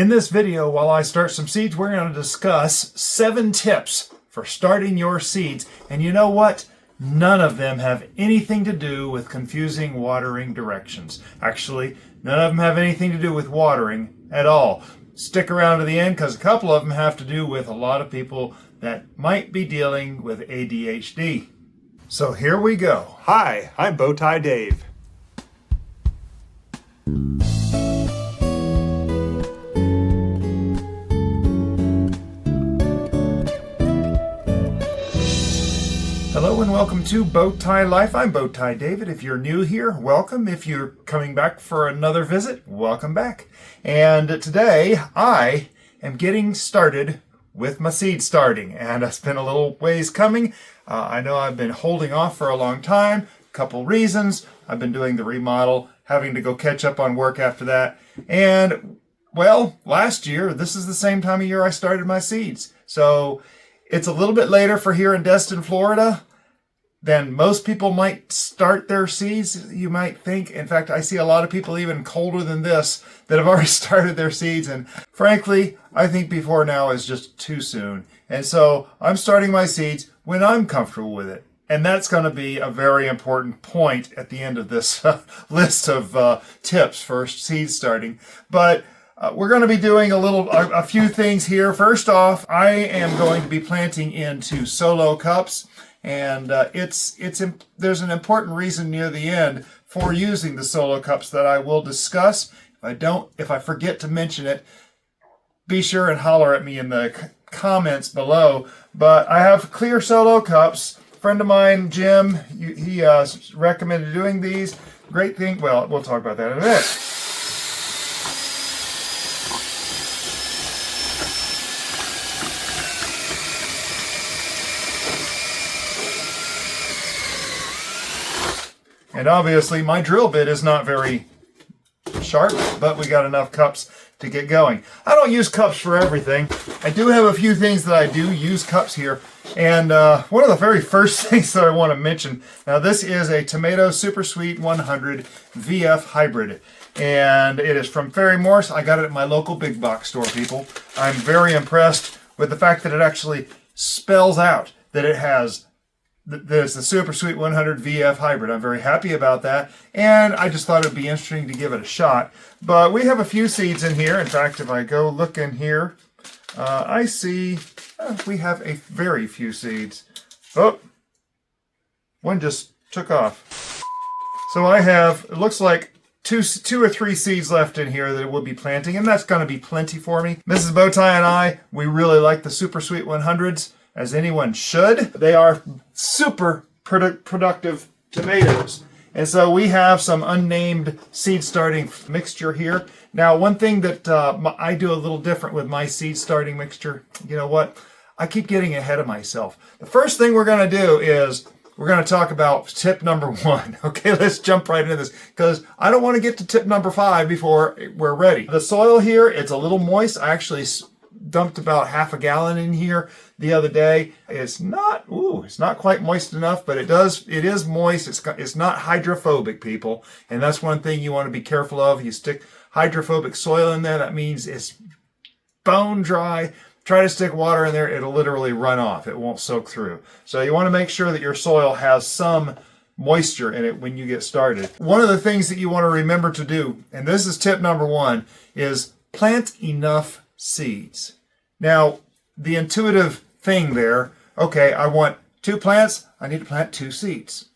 In this video, while I start some seeds, we're going to discuss 7 tips for starting your seeds. And you know what? None of them have anything to do with confusing watering directions. Actually, none of them have anything to do with watering at all. Stick around to the end because a couple of them have to do with a lot of people that might be dealing with ADHD. So here we go. Hi, I'm Bowtie Dave. Hello and welcome to Bowtie Life. I'm Bowtie David. If you're new here, welcome. If you're coming back for another visit, welcome back. And today I am getting started with my seed starting, and it's been a little ways coming. I know I've been holding off for a long time. Couple reasons. I've been doing the remodel, having to go catch up on work after that. And well, last year, this is the same time of year I started my seeds. So it's a little bit later for here in Destin, Florida, than most people might start their seeds, you might think. In fact, I see a lot of people even colder than this that have already started their seeds. And frankly, I think before now is just too soon. And so I'm starting my seeds when I'm comfortable with it. And that's going to be a very important point at the end of this list of tips for seed starting. But we're going to be doing a few things here. First off, I am going to be planting into solo cups. And there's an important reason near the end for using the solo cups that I will discuss. If I forget to mention it, be sure and holler at me in the comments below. But I have clear solo cups. A friend of mine, Jim, he recommended doing these. Great thing. Well, we'll talk about that in a minute. And obviously my drill bit is not very sharp, but we got enough cups to get going. I don't use cups for everything. I do have a few things that I do use cups here. And one of the very first things that I want to mention, now this is a Tomato Super Sweet 100 VF Hybrid. And it is from Fairy Morse. I got it at my local big box store, people. I'm very impressed with the fact that it actually spells out that it has there's the Super Sweet 100 VF Hybrid. I'm very happy about that, and I just thought it would be interesting to give it a shot. But we have a few seeds in here. In fact, if I go look in here, I see we have a very few seeds. Oh, one just took off. So I have, it looks like two or three seeds left in here that we'll be planting, and that's going to be plenty for me. Mrs. Bowtie and I, we really like the Super Sweet 100s. As anyone should. They are super productive tomatoes. And so we have some unnamed seed starting mixture here. Now, one thing that I do a little different with my seed starting mixture, you know what? I keep getting ahead of myself. The first thing we're going to do is we're going to talk about tip number 1. Okay, let's jump right into this because I don't want to get to tip number 5 before we're ready. The soil here, it's a little moist. I actually dumped about half a gallon in here the other day. It's not quite moist enough, but it is moist. It's not hydrophobic, people. And that's one thing you want to be careful of. You stick hydrophobic soil in there, that means it's bone dry. Try to stick water in there, it'll literally run off. It won't soak through. So you want to make sure that your soil has some moisture in it when you get started. One of the things that you want to remember to do, and this is tip number 1, is plant enough seeds. Now, the intuitive thing there, okay, I want 2 plants, I need to plant 2 seeds.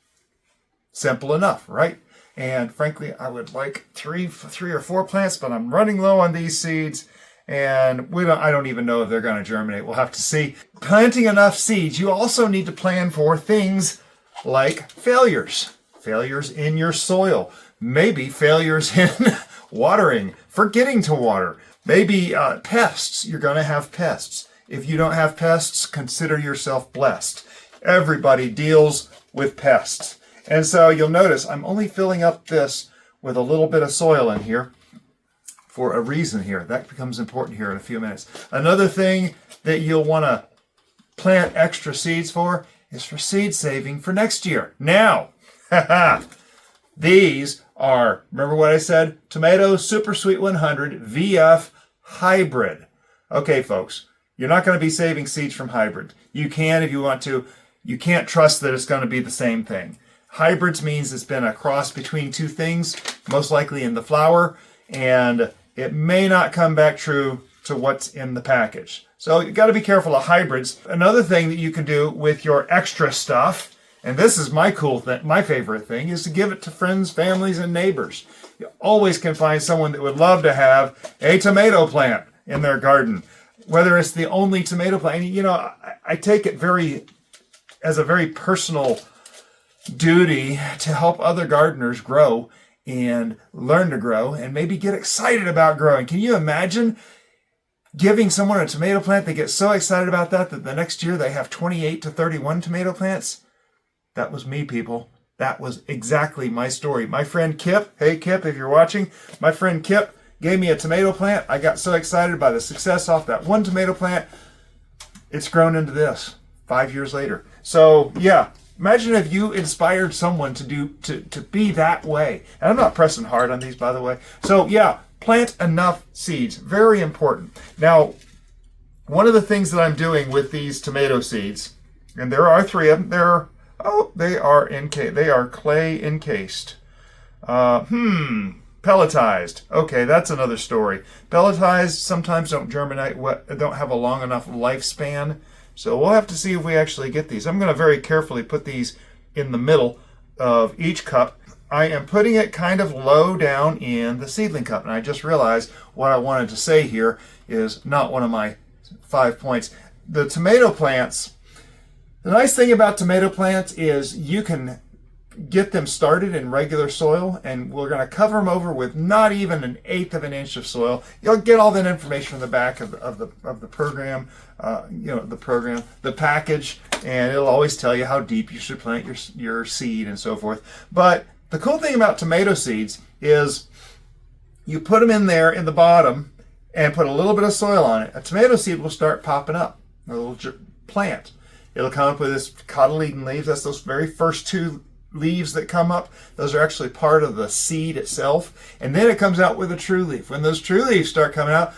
Simple enough, right? And frankly, I would like 3 or 4 plants, but I'm running low on these seeds, and I don't even know if they're going to germinate. We'll have to see. Planting enough seeds, you also need to plan for things like failures. Failures in your soil. Maybe failures in watering, forgetting to water. Maybe pests. You're going to have pests. If you don't have pests, consider yourself blessed. Everybody deals with pests. And so you'll notice I'm only filling up this with a little bit of soil in here for a reason here. That becomes important here in a few minutes. Another thing that you'll want to plant extra seeds for is for seed saving for next year. Now, these are, remember what I said? Tomato Super Sweet 100 VF hybrid. Okay, folks, you're not going to be saving seeds from hybrid. You can if you want to. You can't trust that it's going to be the same thing. Hybrids means it's been a cross between two things, most likely in the flower, and it may not come back true to what's in the package. So you got to be careful of hybrids. Another thing that you can do with your extra stuff, and this is my my favorite thing, is to give it to friends, families, and neighbors. You always can find someone that would love to have a tomato plant in their garden, whether it's the only tomato plant. You know, I take it as a very personal duty to help other gardeners grow and learn to grow and maybe get excited about growing. Can you imagine giving someone a tomato plant? They get so excited about that the next year they have 28 to 31 tomato plants. That was me, people. That was exactly my story. My friend Kip, hey Kip, if you're watching, my friend Kip gave me a tomato plant. I got so excited by the success off that one tomato plant. It's grown into this 5 years later. So yeah, imagine if you inspired someone to be that way. And I'm not pressing hard on these, by the way. So yeah, plant enough seeds. Very important. Now, one of the things that I'm doing with these tomato seeds, and there are 3 of them. They are clay encased. Pelletized. Okay, that's another story. Pelletized sometimes don't germinate, don't have a long enough lifespan. So we'll have to see if we actually get these. I'm going to very carefully put these in the middle of each cup. I am putting it kind of low down in the seedling cup. And I just realized what I wanted to say here is not one of my 5 points. The tomato plants, the nice thing about tomato plants is you can get them started in regular soil, and we're going to cover them over with not even 1/8 of an inch of soil. You'll get all that information in the back of the program, the package, and it'll always tell you how deep you should plant your seed and so forth. But the cool thing about tomato seeds is you put them in there in the bottom and put a little bit of soil on it. A tomato seed will start popping up, a little plant. It'll come up with this cotyledon leaves. That's those very first 2 leaves that come up. Those are actually part of the seed itself. And then it comes out with a true leaf. When those true leaves start coming out,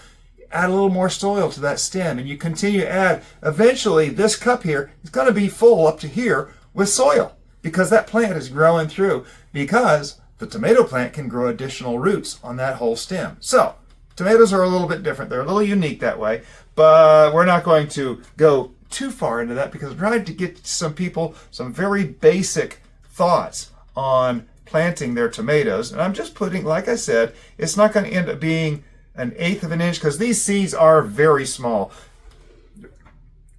add a little more soil to that stem, and you continue to add. Eventually, this cup here is going to be full up to here with soil because that plant is growing through, because the tomato plant can grow additional roots on that whole stem. So tomatoes are a little bit different. They're a little unique that way, but we're not going to go too far into that because I'm trying to get some people some very basic thoughts on planting their tomatoes. And I'm just putting, like I said, it's not going to end up being 1/8 of an inch because these seeds are very small.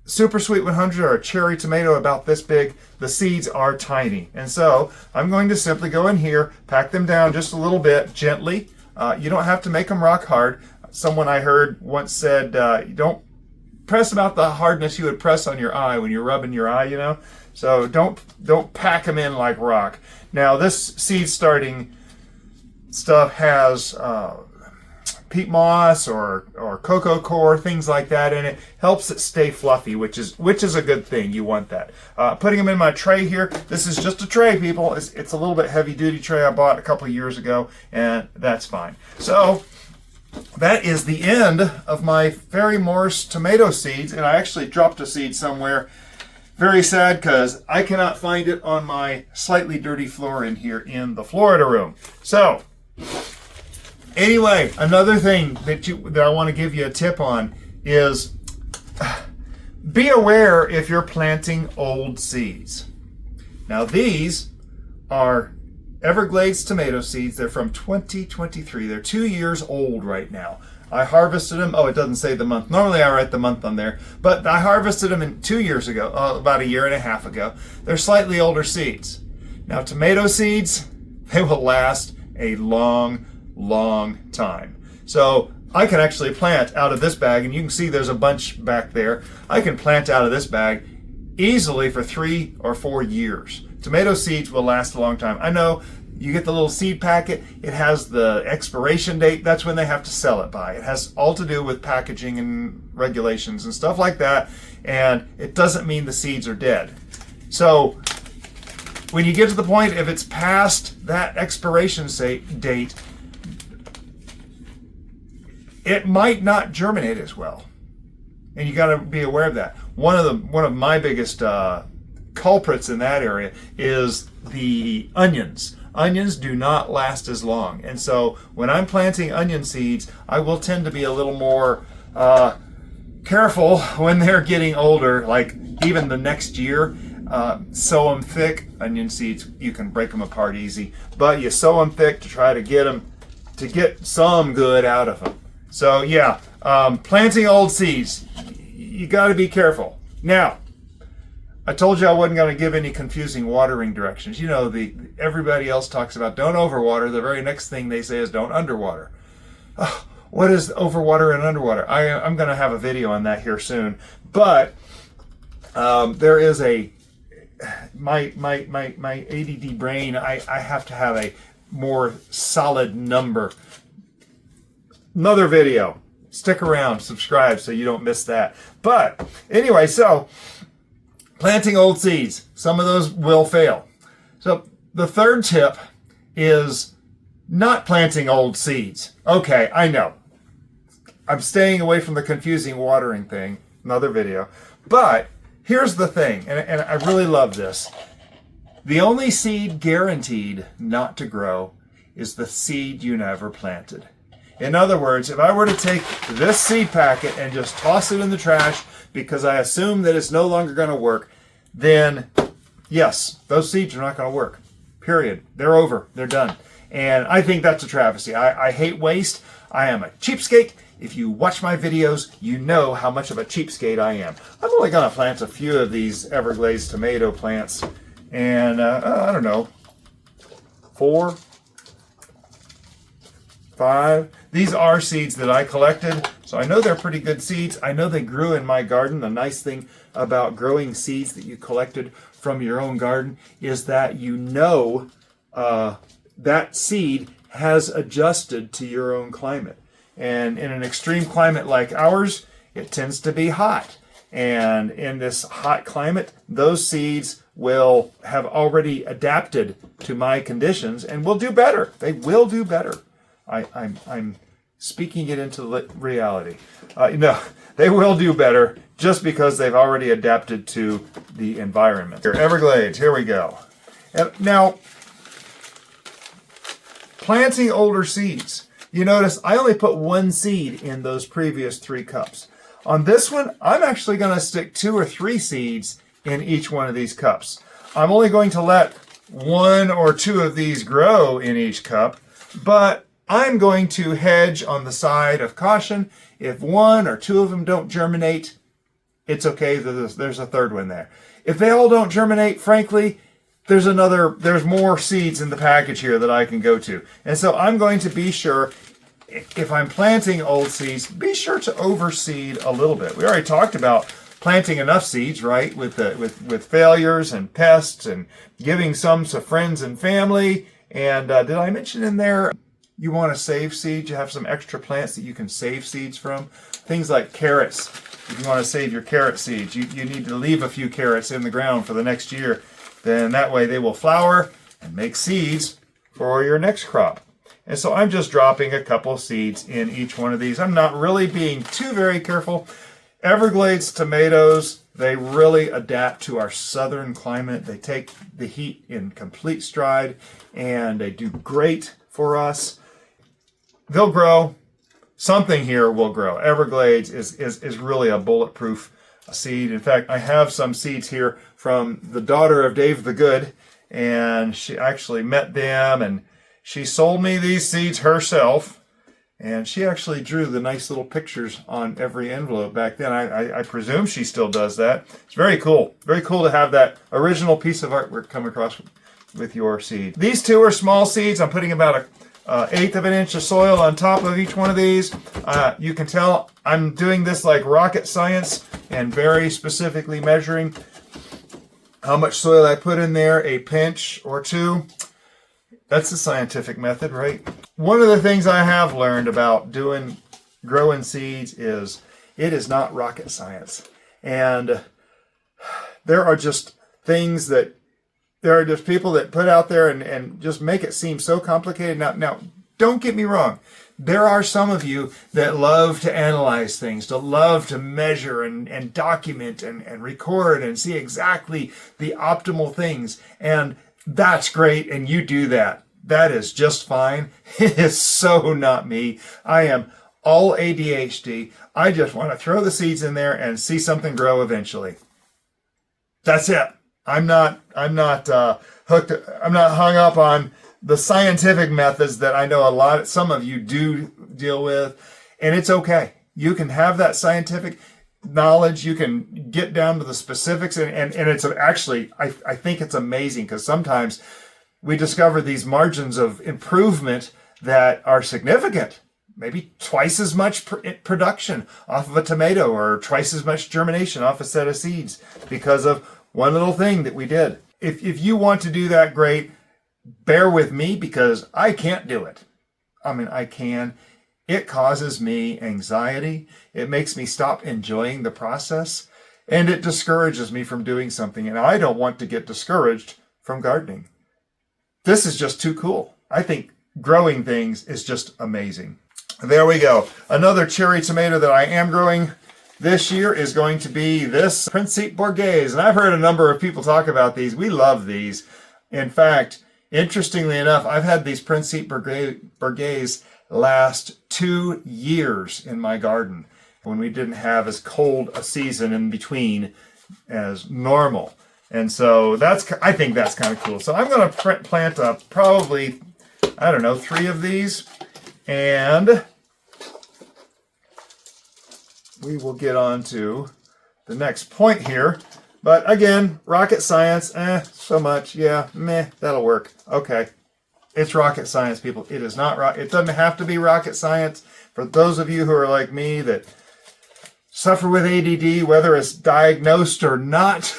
Super Sweet 100 or a cherry tomato about this big, the seeds are tiny. And so I'm going to simply go in here, pack them down just a little bit gently. You don't have to make them rock hard. Someone I heard once said, you don't press about the hardness you would press on your eye when you're rubbing your eye, you know. So don't pack them in like rock. Now this seed starting stuff has peat moss or cocoa coir, things like that in it. Helps it stay fluffy, which is a good thing. You want that. Putting them in my tray here. This is just a tray, people. It's a little bit heavy duty tray I bought a couple years ago, and that's fine. So that is the end of my Fairy Morse tomato seeds, and I actually dropped a seed somewhere. Very sad because I cannot find it on my slightly dirty floor in here in the Florida room. So anyway, another thing that I want to give you a tip on is be aware if you're planting old seeds. Now these are Everglades tomato seeds. They're from 2023. They're 2 years old right now. I harvested them. Oh, it doesn't say the month. Normally I write the month on there, but I harvested them 2 years ago, about 1.5 years ago. They're slightly older seeds. Now tomato seeds, they will last a long time. So I can actually plant out of this bag, and you can see there's a bunch back there. I can plant out of this bag easily for 3 or 4 years. Tomato seeds will last a long time. I know you get the little seed packet. It has the expiration date. That's when they have to sell it by. It has all to do with packaging and regulations and stuff like that. And it doesn't mean the seeds are dead. So when you get to the point, if it's past that expiration date, it might not germinate as well. And you got to be aware of that. One of my biggest culprits in that area is the onions. Onions do not last as long. And so when I'm planting onion seeds, I will tend to be a little more careful when they're getting older, like even the next year. Sow them thick. Onion seeds, you can break them apart easy, but you sow them thick to try to get some good out of them. So yeah, planting old seeds, you got to be careful. Now, I told you I wasn't going to give any confusing watering directions. You know, everybody else talks about don't overwater. The very next thing they say is don't underwater. What is overwater and underwater? I'm going to have a video on that here soon. But there is my ADD brain. I have to have a more solid number. Another video. Stick around, subscribe so you don't miss that. But anyway, so planting old seeds. Some of those will fail. So the third tip is not planting old seeds. Okay, I know. I'm staying away from the confusing watering thing. Another video. But here's the thing, and I really love this. The only seed guaranteed not to grow is the seed you never planted. In other words, if I were to take this seed packet and just toss it in the trash because I assume that it's no longer going to work, then yes, those seeds are not going to work. Period. They're over. They're done. And I think that's a travesty. I hate waste. I am a cheapskate. If you watch my videos, you know how much of a cheapskate I am. I'm only going to plant a few of these Everglades tomato plants. And I don't know, 4, 5. These are seeds that I collected, so I know they're pretty good seeds. I know they grew in my garden. The nice thing about growing seeds that you collected from your own garden is that you know that seed has adjusted to your own climate. And in an extreme climate like ours, it tends to be hot. And in this hot climate, those seeds will have already adapted to my conditions and will do better. They will do better. I'm speaking it into reality. No, they will do better just because they've already adapted to the environment. Here, Everglades, here we go. Now, planting older seeds. You notice I only put one seed in those previous 3 cups. On this one, I'm actually going to stick 2 or 3 seeds in each one of these cups. I'm only going to let 1 or 2 of these grow in each cup, but I'm going to hedge on the side of caution. If 1 or 2 of them don't germinate, it's okay. There's a third one there. If they all don't germinate, frankly, there's more seeds in the package here that I can go to. And so I'm going to be sure, if I'm planting old seeds, be sure to overseed a little bit. We already talked about planting enough seeds, right? With failures and pests and giving some to friends and family. And did I mention in there, you want to save seeds? You have some extra plants that you can save seeds from. Things like carrots. If you want to save your carrot seeds, you need to leave a few carrots in the ground for the next year. Then that way they will flower and make seeds for your next crop. And so I'm just dropping a couple of seeds in each one of these. I'm not really being too very careful. Everglades tomatoes, they really adapt to our southern climate. They take the heat in complete stride and they do great for us. They'll grow. Something here will grow. Everglades is really a bulletproof seed. In fact, I have some seeds here from the daughter of Dave the Good, and she actually met them, and she sold me these seeds herself, and she actually drew the nice little pictures on every envelope back then. I presume she still does that. It's very cool. Very cool to have that original piece of artwork come across with your seed. These 2 are small seeds. I'm putting about an 1/8 of an inch of soil on top of each one of these. You can tell I'm doing this like rocket science and very specifically measuring how much soil I put in there, a pinch or 2. That's the scientific method, right? One of the things I have learned about growing seeds is it is not rocket science. And there are just things that there are just people that put out there and just make it seem so complicated. Now, don't get me wrong. There are some of you that love to analyze things, to love to measure and document and record and see exactly the optimal things. And that's great. And you do that. That is just fine. It is so not me. I am all ADHD. I just want to throw the seeds in there and see something grow eventually. That's it. I'm not hooked. I'm not hung up on the scientific methods that I know some of you do deal with, and it's okay. You can have that scientific knowledge. You can get down to the specifics, and it's actually, I think it's amazing because sometimes we discover these margins of improvement that are significant. Maybe twice as much production off of a tomato, or twice as much germination off a set of seeds because of one little thing that we did. If you want to do that, great. Bear with me because I can't do it. I mean, I can. It causes me anxiety. It makes me stop enjoying the process, and it discourages me from doing something. And I don't want to get discouraged from gardening. This is just too cool. I think growing things is just amazing. There we go. Another cherry tomato that I am growing this year is going to be this Principe Borghese. And I've heard a number of people talk about these. We love these. In fact, interestingly enough, I've had these Principe Borghese last 2 years in my garden when we didn't have as cold a season in between as normal. And so I think that's kind of cool. So I'm going to plant up probably, 3 of these. And we will get on to the next point here. But again, rocket science, so much. Yeah, meh, that'll work. Okay. It's rocket science, people. It is not it doesn't have to be rocket science. For those of you who are like me that suffer with ADD, whether it's diagnosed or not,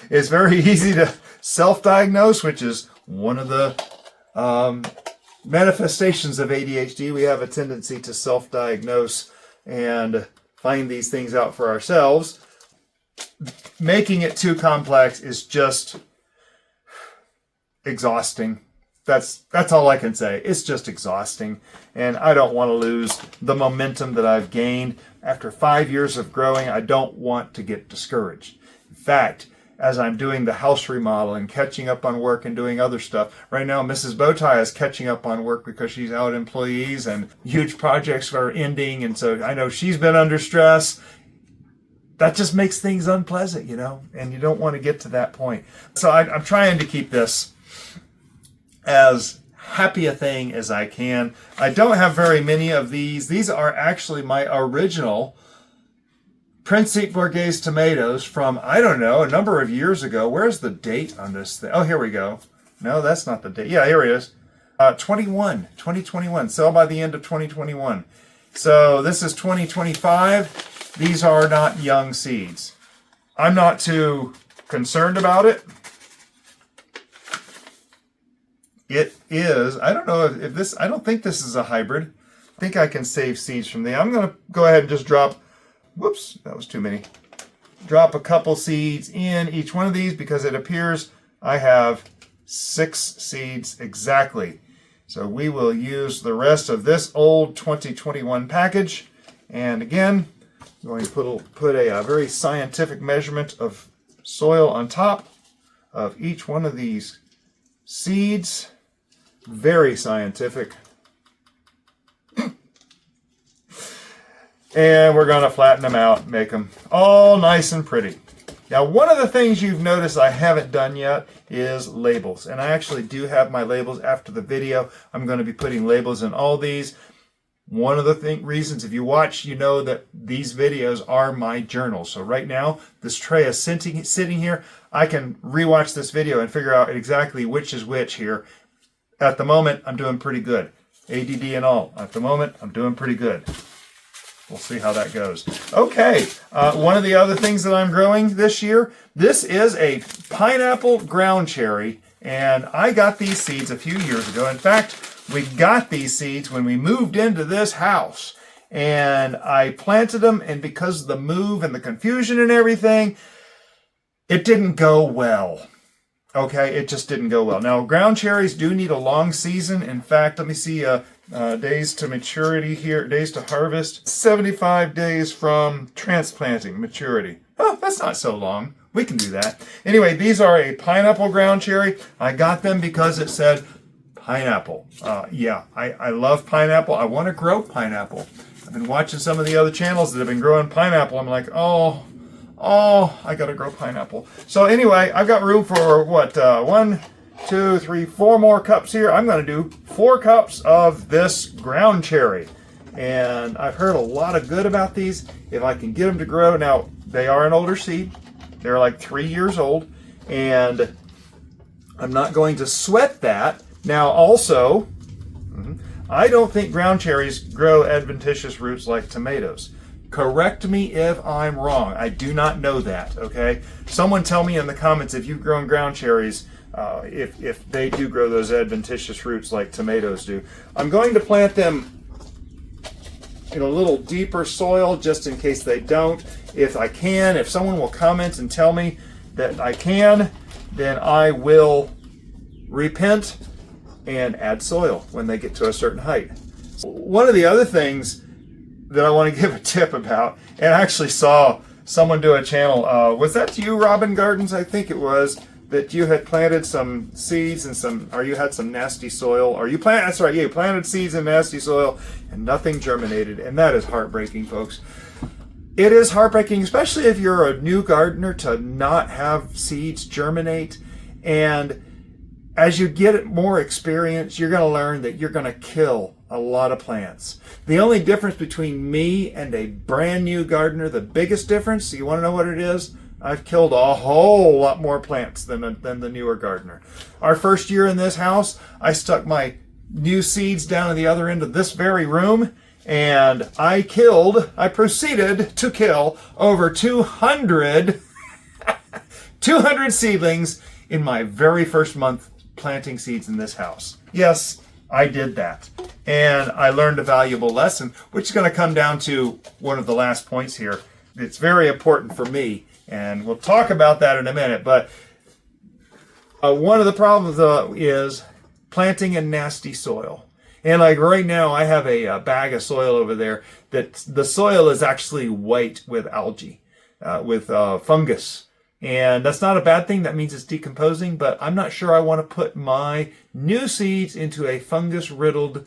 it's very easy to self-diagnose, which is one of the manifestations of ADHD. We have a tendency to self-diagnose and find these things out for ourselves. Making it too complex is just exhausting. That's all I can say. It's just exhausting, and I don't want to lose the momentum that I've gained. After 5 years of growing, I don't want to get discouraged. In fact, as I'm doing the house remodel and catching up on work and doing other stuff, right now Mrs. Bowtie is catching up on work because she's out employees and huge projects are ending, and so I know she's been under stress. That just makes things unpleasant, and you don't want to get to that point. So I'm trying to keep this as happy a thing as I can. I don't have very many of these. These are actually my original Principe Borghese tomatoes from, a number of years ago. Where's the date on this thing? Oh, here we go. No, that's not the date. Yeah, here it is. 2021. Sell by the end of 2021. So this is 2025. These are not young seeds. I'm not too concerned about it. It is, I don't know if this, I don't think this is a hybrid. I think I can save seeds from there. I'm going to go ahead and just drop, whoops, that was too many. Drop a couple seeds in each one of these because it appears I have 6 seeds exactly. So we will use the rest of this old 2021 package. And again, I'm going to put a very scientific measurement of soil on top of each one of these seeds. Very scientific. And we're going to flatten them out, make them all nice and pretty. Now, one of the things you've noticed I haven't done yet is labels. And I actually do have my labels after the video. I'm going to be putting labels in all these. One of the reasons, if you watch, you know that these videos are my journal. So right now, this tray is sitting here. I can rewatch this video and figure out exactly which is which here. At the moment, I'm doing pretty good. ADD and all. At the moment, I'm doing pretty good. We'll see how that goes. Okay, one of the other things that I'm growing this year, this is a pineapple ground cherry, and I got these seeds a few years ago. In fact, we got these seeds when we moved into this house, and I planted them, and because of the move and the confusion and everything, it didn't go well. Okay, it just didn't go well. Now, ground cherries do need a long season. In fact, let me see days to maturity here, days to harvest. 75 days from transplanting, maturity. Oh, that's not so long. We can do that. Anyway, these are a pineapple ground cherry. I got them because it said pineapple. Yeah, I love pineapple. I want to grow pineapple. I've been watching some of the other channels that have been growing pineapple. I'm like, oh, I got to grow pineapple. So anyway, I've got room for what, 1, 2, 3, 4 more cups here. I'm going to do 4 cups of this ground cherry. And I've heard a lot of good about these. If I can get them to grow. Now, they are an older seed. They're like 3 years old. And I'm not going to sweat that. Now, also, I don't think ground cherries grow adventitious roots like tomatoes. Correct me if I'm wrong. I do not know that, okay? Someone tell me in the comments if you've grown ground cherries, if they do grow those adventitious roots like tomatoes do. I'm going to plant them in a little deeper soil just in case they don't. If I can, if someone will comment and tell me that I can, then I will repent and add soil when they get to a certain height. One of the other things that I want to give a tip about, and I actually saw someone do a channel, was that you, Robin Gardens? I think it was, that you had planted some seeds and you had some nasty soil, that's right, you planted seeds in nasty soil and nothing germinated, and that is heartbreaking, folks. It is heartbreaking, especially if you're a new gardener, to not have seeds germinate. And as you get more experience, you're going to learn that you're going to kill a lot of plants. The only difference between me and a brand new gardener, the biggest difference, you want to know what it is? I've killed a whole lot more plants than the newer gardener. Our first year in this house, I stuck my new seeds down at the other end of this very room, and I proceeded to kill over 200 seedlings in my very first month planting seeds in this house. Yes, I did that. And I learned a valuable lesson, which is going to come down to one of the last points here. It's very important for me, and we'll talk about that in a minute. But one of the problems is planting in nasty soil. And like right now, I have a bag of soil over there that the soil is actually white with algae, with fungus. And that's not a bad thing. That means it's decomposing, but I'm not sure I want to put my new seeds into a fungus-riddled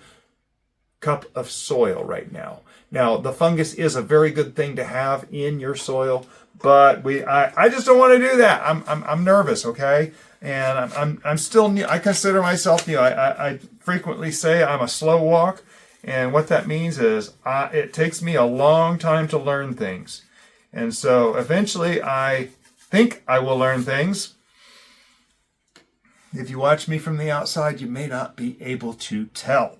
cup of soil right now. Now, the fungus is a very good thing to have in your soil, but I just don't want to do that. I'm nervous, okay? And I'm still new. I consider myself new. I frequently say I'm a slow walk, and what that means is it takes me a long time to learn things. And so eventually I think I will learn things. If you watch me from the outside, you may not be able to tell.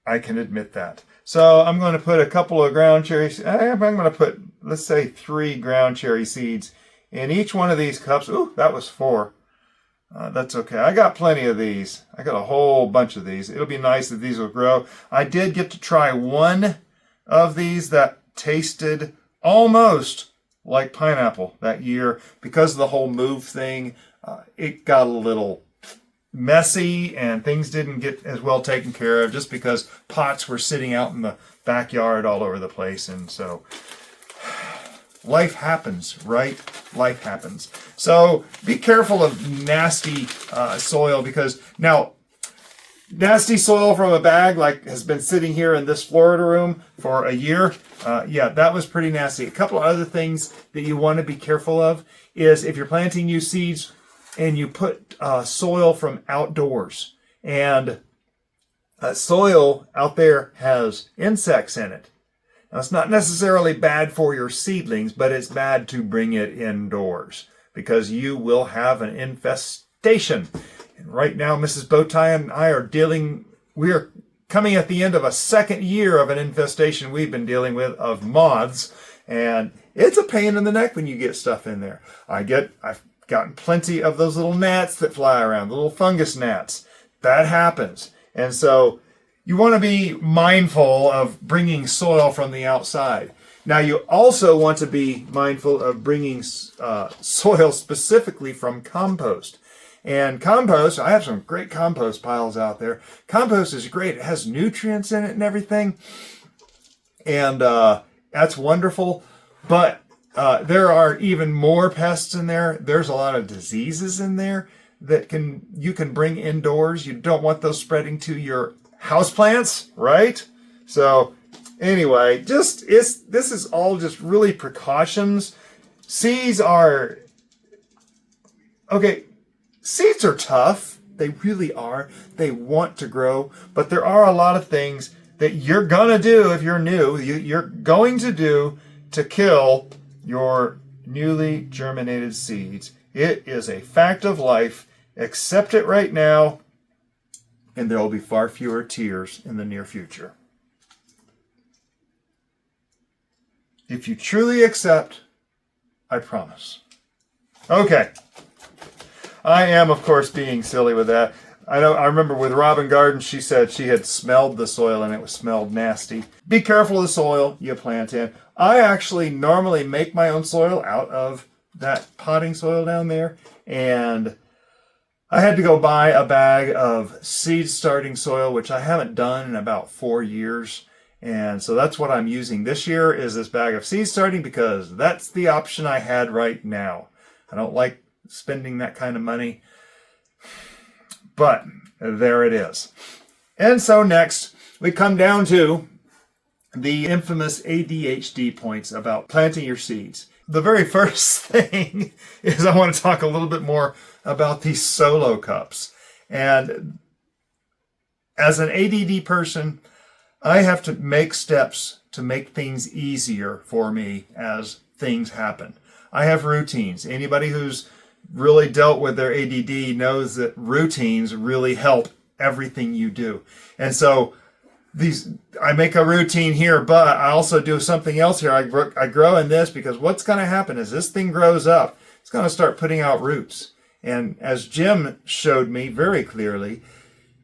I can admit that. So I'm going to put a couple of ground cherries. I'm going to put, let's say, 3 ground cherry seeds in each one of these cups. Ooh, that was 4. That's okay. I got plenty of these. I got a whole bunch of these. It'll be nice if these will grow. I did get to try one of these that tasted almost like pineapple that year. Because of the whole move thing, it got a little messy and things didn't get as well taken care of just because pots were sitting out in the backyard all over the place. And so life happens, right? Life happens. So be careful of nasty soil, because now nasty soil from a bag like has been sitting here in this Florida room for a year. Yeah, that was pretty nasty. A couple of other things that you want to be careful of is if you're planting new seeds and you put soil from outdoors, and soil out there has insects in it. Now, it's not necessarily bad for your seedlings, but it's bad to bring it indoors because you will have an infestation. And right now, Mrs. Bowtie and I we are coming at the end of a second year of an infestation we've been dealing with of moths, and it's a pain in the neck when you get stuff in there. I've gotten plenty of those little gnats that fly around, the little fungus gnats. That happens. And so you want to be mindful of bringing soil from the outside. Now, you also want to be mindful of bringing soil specifically from compost. And compost, I have some great compost piles out there. Compost is great. It has nutrients in it and everything. And that's wonderful. But there are even more pests in there. There's a lot of diseases in there that you can bring indoors. You don't want those spreading to your houseplants, right? So anyway, this is all just really precautions. Seeds are tough. They really are. They want to grow, but there are a lot of things that you're gonna do if you're new. You're going to do to kill your newly germinated seeds. It is a fact of life. Accept it right now, and there will be far fewer tears in the near future. If you truly accept, I promise. Okay. I am, of course, being silly with that. I remember with Robin Garden, she said she had smelled the soil and it smelled nasty. Be careful of the soil you plant in. I actually normally make my own soil out of that potting soil down there, and I had to go buy a bag of seed starting soil, which I haven't done in about 4 years. And so that's what I'm using this year, is this bag of seed starting, because that's the option I had right now. I don't like spending that kind of money, but there it is. And so next we come down to the infamous ADHD points about planting your seeds. The very first thing is I want to talk a little bit more about these solo cups. And as an ADD person, I have to make steps to make things easier for me as things happen. I have routines. Anybody who's really dealt with their ADD knows that routines really help everything you do. And so I make a routine here, but I also do something else here. I grow in this because what's going to happen is this thing grows up. It's going to start putting out roots. And as Jim showed me very clearly,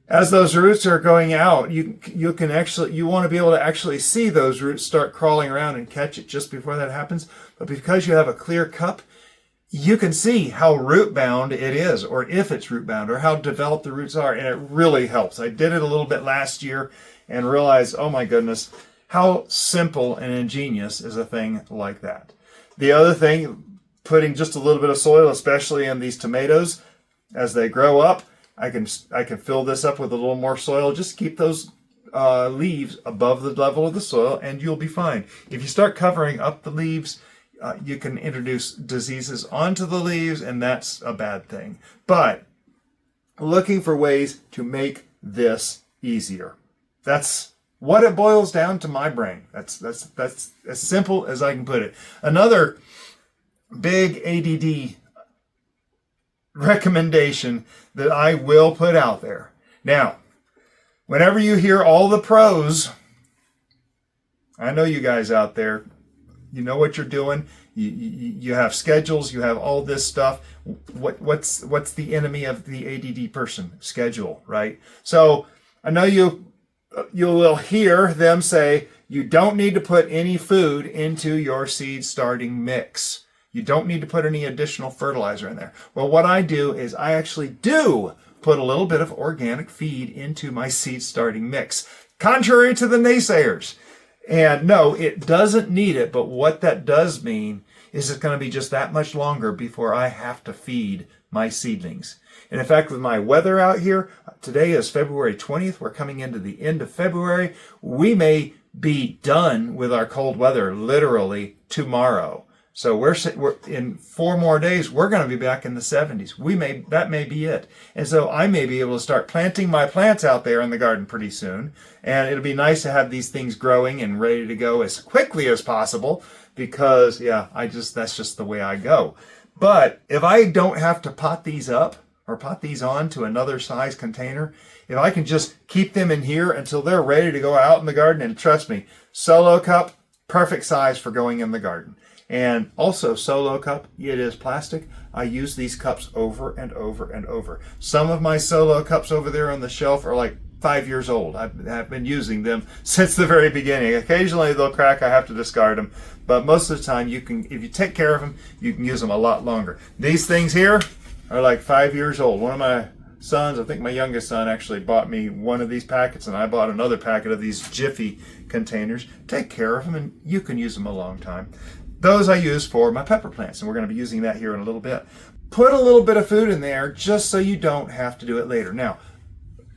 as those roots are going out, you want to be able to actually see those roots start crawling around and catch it just before that happens. But because you have a clear cup, you can see how root bound it is, or if it's root bound, or how developed the roots are. And it really helps. I did it a little bit last year and realized, oh my goodness, how simple and ingenious is a thing like that. The other thing, putting just a little bit of soil, especially in these tomatoes, as they grow up, I can fill this up with a little more soil. Just keep those leaves above the level of the soil, and you'll be fine. If you start covering up the leaves, you can introduce diseases onto the leaves, and that's a bad thing. But looking for ways to make this easier. That's what it boils down to my brain. That's as simple as I can put it. Another big ADD recommendation that I will put out there. Now, whenever you hear all the pros, I know you guys out there, you know what you're doing. You have schedules. You have all this stuff. What's the enemy of the ADD person? Schedule, right? So I know you will hear them say you don't need to put any food into your seed starting mix. You don't need to put any additional fertilizer in there. Well, what I do is I actually do put a little bit of organic feed into my seed starting mix, contrary to the naysayers. And no, it doesn't need it, but what that does mean is it's going to be just that much longer before I have to feed my seedlings. And in fact, with my weather out here, today is February 20th. We're coming into the end of February. We may be done with our cold weather literally tomorrow. So we're in 4 more days, we're going to be back in the 70s. That may be it. And so I may be able to start planting my plants out there in the garden pretty soon. And it'll be nice to have these things growing and ready to go as quickly as possible because, that's just the way I go. But if I don't have to pot these up or pot these on to another size container, if I can just keep them in here until they're ready to go out in the garden, and trust me, solo cup, perfect size for going in the garden. And also solo cup, it is plastic. I use these cups over and over and over. Some of my solo cups over there on the shelf are like 5 years old. I've been using them since the very beginning. Occasionally they'll crack, I have to discard them. But most of the time, if you take care of them, you can use them a lot longer. These things here, are like 5 years old. One of my sons, I think my youngest son, actually bought me one of these packets, and I bought another packet of these Jiffy containers. Take care of them, and you can use them a long time. Those I use for my pepper plants, and we're going to be using that here in a little bit. Put a little bit of food in there just so you don't have to do it later. Now,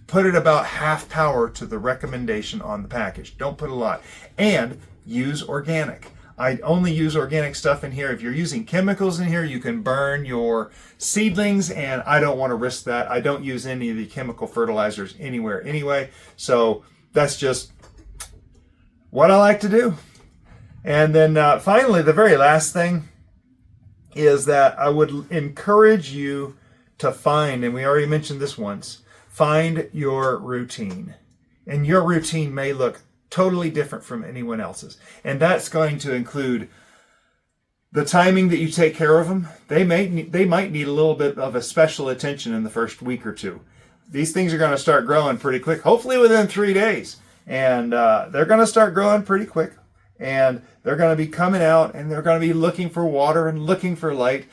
put it about half power to the recommendation on the package. Don't put a lot. And use organic. I only use organic stuff in here. If you're using chemicals in here, you can burn your seedlings, and I don't want to risk that. I don't use any of the chemical fertilizers anywhere anyway. So that's just what I like to do. And then finally, the very last thing is that I would encourage you to find, and we already mentioned this once, find your routine. And your routine may look totally different from anyone else's. And that's going to include the timing that you take care of them. They might need a little bit of a special attention in the first week or two. These things are going to start growing pretty quick, hopefully within 3 days. And they're going to start growing pretty quick. And they're going to be coming out, and they're going to be looking for water and looking for light.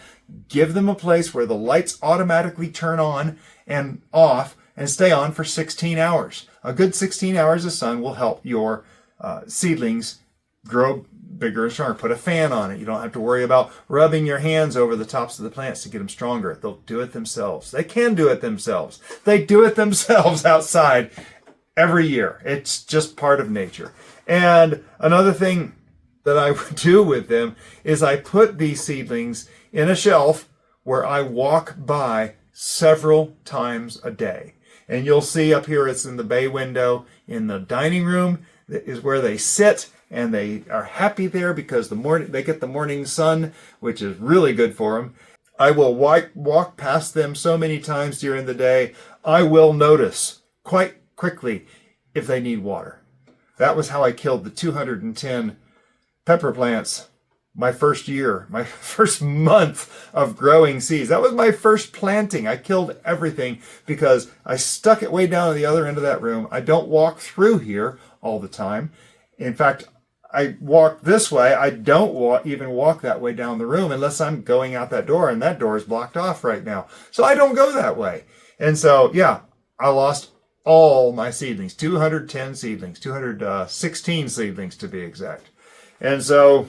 Give them a place where the lights automatically turn on and off and stay on for 16 hours. A good 16 hours of sun will help your seedlings grow bigger and stronger. Put a fan on it. You don't have to worry about rubbing your hands over the tops of the plants to get them stronger. They'll do it themselves. They can do it themselves. They do it themselves outside every year. It's just part of nature. And another thing that I do with them is I put these seedlings in a shelf where I walk by several times a day. And you'll see up here, it's in the bay window in the dining room. That is where they sit, and they are happy there because they get the morning sun, which is really good for them. I will walk past them so many times during the day, I will notice quite quickly if they need water. That was how I killed the 210 pepper plants my first year, my first month of growing seeds. That was my first planting. I killed everything because I stuck it way down at the other end of that room. I don't walk through here all the time. In fact, I walk this way. I don't even walk that way down the room unless I'm going out that door, and that door is blocked off right now. So I don't go that way. And so, yeah, I lost all my seedlings, 210 seedlings, 216 seedlings to be exact. And so,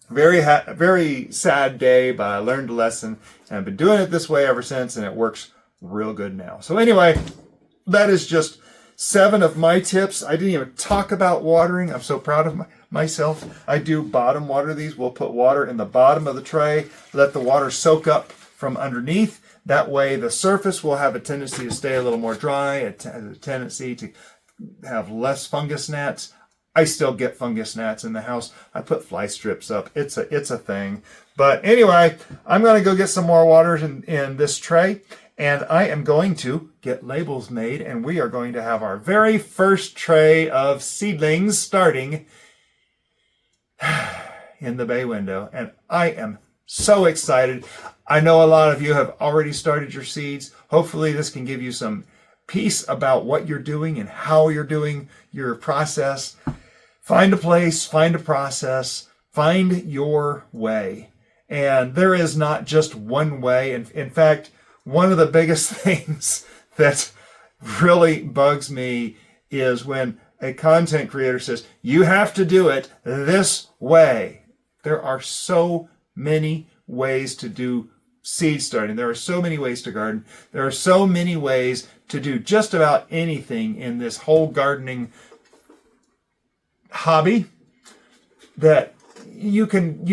very sad day, but I learned a lesson, and I've been doing it this way ever since, and it works real good now. So anyway, that is just 7 of my tips. I didn't even talk about watering. I'm so proud of myself. I do bottom water these. We'll put water in the bottom of the tray, let the water soak up from underneath. That way the surface will have a tendency to stay a little more dry, a tendency to have less fungus gnats. I still get fungus gnats in the house. I put fly strips up. It's a thing. But anyway, I'm going to go get some more water in this tray, and I am going to get labels made, and we are going to have our very first tray of seedlings starting in the bay window. And I am so excited. I know a lot of you have already started your seeds. Hopefully this can give you some peace about what you're doing and how you're doing your process. Find a place, find a process, find your way. And there is not just one way. In fact, one of the biggest things that really bugs me is when a content creator says, you have to do it this way. There are so many ways to do seed starting. There are so many ways to garden. There are so many ways to do just about anything in this whole gardening hobby that you can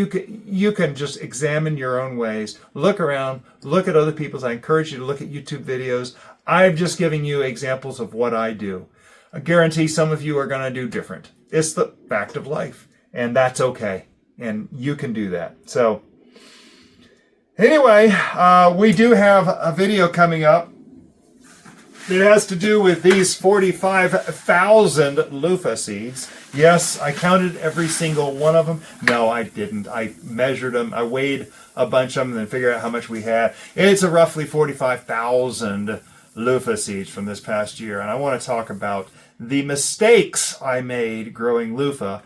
just examine your own ways. Look around, look at other people's. I encourage you to look at YouTube videos. I'm just giving you examples of what I do. I guarantee some of you are going to do different. It's the fact of life, and that's okay. And you can do that. So anyway, we do have a video coming up. It has to do with these 45,000 loofah seeds. Yes, I counted every single one of them. No, I didn't. I measured them. I weighed a bunch of them and then figured out how much we had. It's a roughly 45,000 loofah seeds from this past year. And I want to talk about the mistakes I made growing loofah.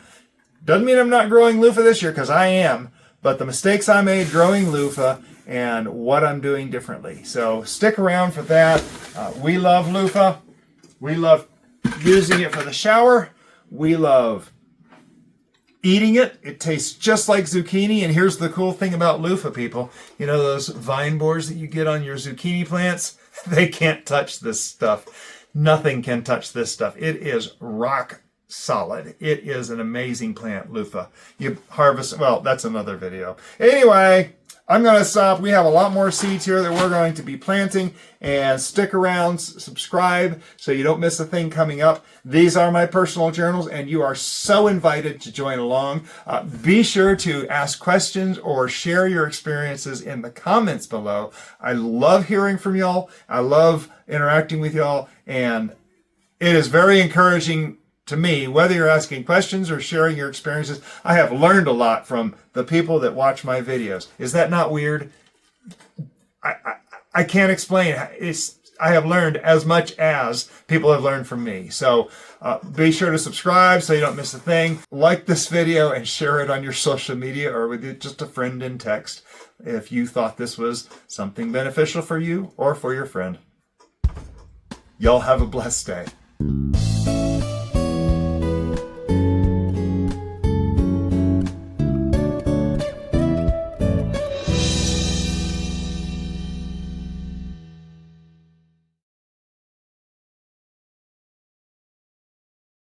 Doesn't mean I'm not growing loofah this year, because I am. But the mistakes I made growing loofah and what I'm doing differently. So stick around for that. We love loofah. We love using it for the shower. We love eating it. It tastes just like zucchini. And here's the cool thing about loofah, people. You know those vine borers that you get on your zucchini plants? They can't touch this stuff. Nothing can touch this stuff. It is rock solid. It is an amazing plant, loofah. You harvest, well, that's another video. Anyway, I'm going to stop. We have a lot more seeds here that we're going to be planting, and stick around, subscribe so you don't miss a thing coming up. These are my personal journals, and you are so invited to join along. Be sure to ask questions or share your experiences in the comments below. I love hearing from y'all. I love interacting with y'all, and it is very encouraging to me, whether you're asking questions or sharing your experiences. I have learned a lot from the people that watch my videos. Is that not weird? I can't explain. I have learned as much as people have learned from me. So be sure to subscribe so you don't miss a thing. Like this video and share it on your social media or with just a friend in text if you thought this was something beneficial for you or for your friend. Y'all have a blessed day.